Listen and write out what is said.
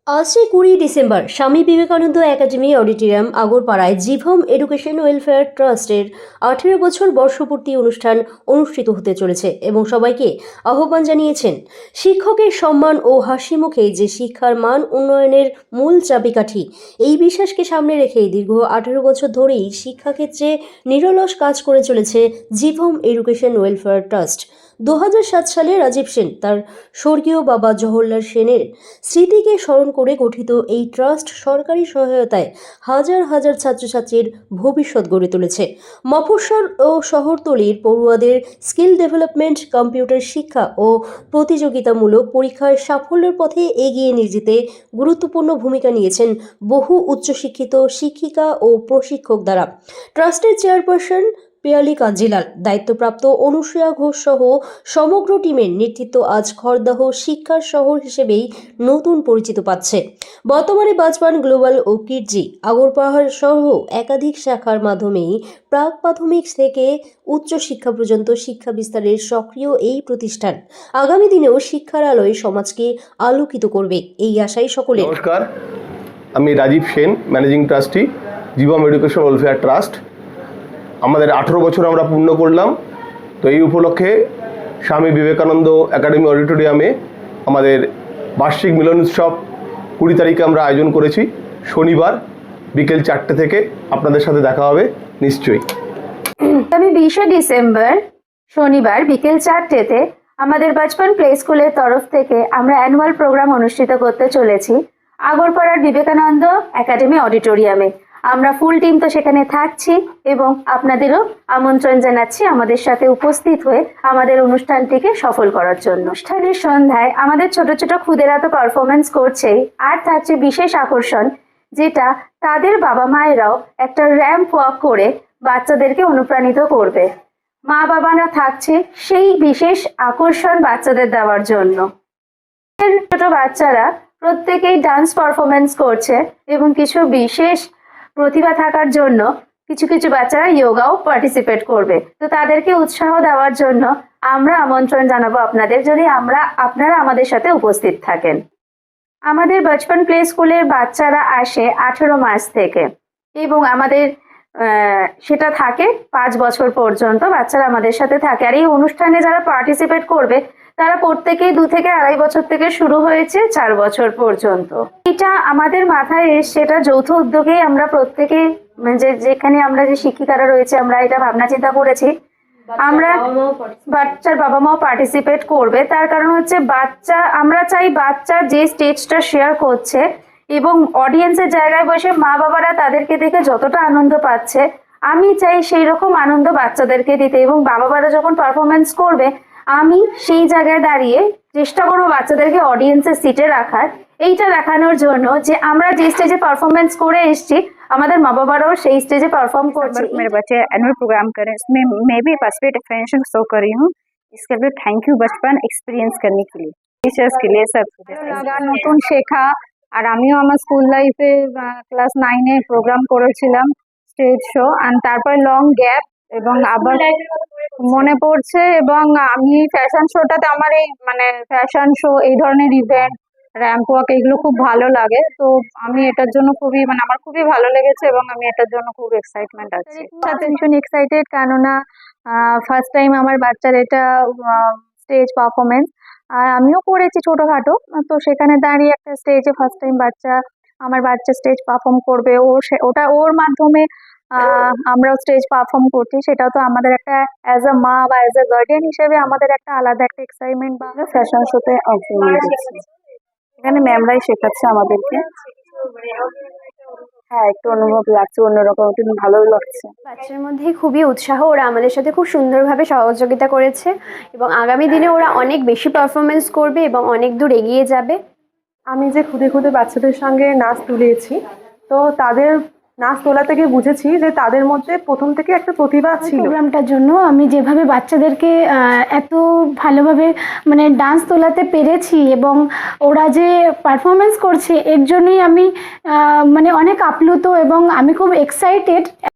আজ 20 December Swami Vivekananda academy auditorium আগরপাড়ায় Jivam education welfare ট্রাস্টের 18 বছর বর্ষপূর্তি অনুষ্ঠান অনুষ্ঠিত হতে চলেছে এবং সবাইকে আহ্বান জানিয়েছেন শিক্ষকের সম্মান ও হাসি মুখে যে শিক্ষার মান উন্নয়নের মূল চাবিকাঠি। এই বিশ্বাসকে সামনে রেখে দীর্ঘ 18 বছর ধরেই শিক্ষাক্ষেত্রে নিরলস কাজ করে চলেছে জিভম এডুকেশন ওয়েলফেয়ার ট্রাস্ট। 2007 সালে রাজীব সেন তার স্বর্গীয় বাবা জওহরলাল সেনের স্মৃতিকে স্মরণ করে গঠিত এই ট্রাস্ট সরকারি সহায়তায় হাজার হাজার ছাত্রছাত্রীর ভবিষ্যৎ গড়ে তুলেছে। মফস্বল ও শহরতলির পড়ুয়াদের স্কিল ডেভেলপমেন্ট, কম্পিউটার শিক্ষা ও প্রতিযোগিতামূলক পরীক্ষায় সাফল্যের পথে এগিয়ে নিয়ে যেতে গুরুত্বপূর্ণ ভূমিকা নিয়েছেন বহু উচ্চশিক্ষিত শিক্ষিকা ও প্রশিক্ষক দ্বারা। ট্রাস্টের চেয়ারপারসন পিয়ালি কাঞ্জিলাল, দায়িত্বপ্রাপ্ত অনুসূয়া ঘোষ সহ সমগ্র টিমের নেতৃত্ব আজ খড়দাহ শিক্ষার শহর হিসেবেই নতুন পরিচিত পাচ্ছে। বর্তমানে বাজপান গ্লোবাল ও কিডজি আগরপাড়া সহ একাধিক শাখার মাধ্যমেই প্রাক প্রাথমিক থেকে উচ্চ শিক্ষা পর্যন্ত শিক্ষা বিস্তারের সক্রিয় এই প্রতিষ্ঠান আগামী দিনেও শিক্ষার আলোয় সমাজকে আলোকিত করবে, এই আশাই সকলের। নমস্কার, আমি Rajib Sen, managing trustee, Jibam education welfare trust. আমাদের 18 বছর আমরা পূর্ণ করলাম। তো এই উপলক্ষে স্বামী বিবেকানন্দ একাডেমি অডিটোরিয়ামে আমাদের বার্ষিক মিলন উৎসব 20 তারিখে আমরা আয়োজন করেছি। শনিবার বিকেল 4টে থেকে আপনাদের সাথে দেখা হবে নিশ্চয়ই। আমি 20 ডিসেম্বর শনিবার বিকেল 4টেতে আমাদের বাজপান প্লে স্কুলের তরফ থেকে আমরা অ্যানুয়াল প্রোগ্রাম অনুষ্ঠিত করতে চলেছি আগরপাড়ার বিবেকানন্দ একাডেমি অডিটোরিয়ামে। আমরা ফুল টিম তো সেখানে থাকছি এবং আপনাদেরও আমন্ত্রণ জানাচ্ছি আমাদের সাথে উপস্থিত হয়ে আমাদের অনুষ্ঠানটিকে সফল করার জন্য। অনুষ্ঠানের সন্ধ্যায় আমাদের ছোট ছোট ক্ষুদেরা তো পারফরমেন্স করছেই, আর থাকছে বিশেষ আকর্ষণ, যেটা তাদের বাবা মায়েরাও একটা র্যাম্প ওয়াক করে বাচ্চাদেরকে অনুপ্রাণিত করবে। মা বাবারা থাকছে সেই বিশেষ আকর্ষণ বাচ্চাদের দেওয়ার জন্য। ছোট বাচ্চারা প্রত্যেকেই ডান্স পারফরমেন্স করছে এবং কিছু বিশেষ প্রতিভা থাকার জন্য কিছু কিছু বাচ্চারা যোগাও পার্টিসিপেট করবে। তো তাদেরকে উৎসাহ দেওয়ার জন্য আমরা আমন্ত্রণ জানাবো আপনাদের, যদি আপনারা আমাদের সাথে উপস্থিত থাকেন। আমাদের বাজপান প্লে স্কুলের বাচ্চারা আসে 18 মাস থেকে এবং আমাদের সেটা থাকে 5 বছর পর্যন্ত বাচ্চারা আমাদের সাথে থাকে। আর এই অনুষ্ঠানে যারা পার্টিসিপেট করবে তারা প্রত্যেকেই 2 থেকে 2.5 বছর থেকে শুরু হয়েছে 4 বছর পর্যন্ত। এটা আমাদের মাথায় এসে, এটা যৌথ উদ্যোগেই আমরা প্রত্যেকে যেখানে আমরা যে শিক্ষিকারা রয়েছে আমরা এটা ভাবনা চিন্তা করেছি। আমরা বাচ্চার বাবা মাও পার্টিসিপেট করবে, তার কারণ হচ্ছে আমরা চাই বাচ্চা যে স্টেজটা শেয়ার করছে এবং অডিয়েন্সের জায়গায় বসে মা বাবারা তাদেরকে দেখে যতটা আনন্দ পাচ্ছে, আমি চাই সেই রকম আনন্দ বাচ্চাদেরকে দিতে। এবং বাবারা যখন পারফরমেন্স করবে আমি সেই জায়গায় দাঁড়িয়ে চেষ্টা করবো বাচ্চাদেরকে অডিয়েন্সের সিটে রাখার। এইটা দেখানোর জন্য যে আমরা যে স্টেজে পারফরমেন্স করে এসেছি আমাদের মা বাবারাও সেই স্টেজে পারফর্ম করছে। मेरे बच्चे एनुअल प्रोग्राम करें, इसमें मैं भी पार्टिसिपेट डिफरेंशियल शो कर रही हूँ। इसके लिए थैंक यू बचपन एक्सपीरियंस करने के लिए, टीचर्स के लिए, सब নতুন শেখা। আর আমিও আমার স্কুল লাইফে ক্লাস 9-এ প্রোগ্রাম করেছিলাম স্টেজ শো, আর তারপরে লং গ্যাপ এবং আবার মনে পড়ছে। এবং আমি ফ্যাশন শোটাতে আমার এই ফ্যাশন শো, এই ধরনের ইভেন্ট, র্যাম্প ওয়াক, এগুলো খুব ভালো লাগে। তো আমি এটার জন্য খুবই আমার খুবই ভালো লেগেছে এবং আমি এটার জন্য খুব এক্সাইটমেন্ট আছে, সাথে ভীষণ এক্সাইটেড, কেননা ফার্স্ট টাইম আমার বাচ্চার এটা স্টেজ পারফরমেন্স। আর আমিও করেছি ছোটখাটো, তো সেখানে দাঁড়িয়ে একটা স্টেজে ফার্স্ট টাইম আমার বাচ্চা স্টেজ পারফর্ম করবে, ওটা ওর মাধ্যমে আমরাও স্টেজ পারফর্ম করছি। সেটাও তো আমাদের একটা অ্যাজ আ মা বা অ্যাজ আ গার্ডিয়ান হিসেবে আমাদের একটা আলাদা একটা এক্সাইটমেন্ট। বা ফ্যাশন শোতে অংশগ্রহণ করছি, এখানে ম্যামরাই শেখাচ্ছে আমাদেরকে। হ্যাঁ, একটু অনুভব লাগছে, অন্যরকম, একটু ভালোই লাগছে। বাচ্চার মধ্যে খুবই উৎসাহ, ওরা আমাদের সাথে খুব সুন্দরভাবে সহযোগিতা করেছে এবং আগামী দিনে ওরা অনেক বেশি পারফরমেন্স করবে এবং অনেক দূর এগিয়ে যাবে। আমি যে খুদে খুদে বাচ্চাদের সঙ্গে নাচ তুলিয়েছি, তো তাদের নাচ তোলা থেকে বুঝেছি যে তাদের মধ্যে প্রথম থেকে একটা প্রতিভা ছিল। প্রোগ্রামটার জন্য আমি যেভাবে বাচ্চাদেরকে এত ভালোভাবে ডান্স তোলাতে পেরেছি এবং ওরা যে পারফরমেন্স করছে, এর জন্যই আমি অনেক আপ্লুত এবং আমি খুব এক্সাইটেড।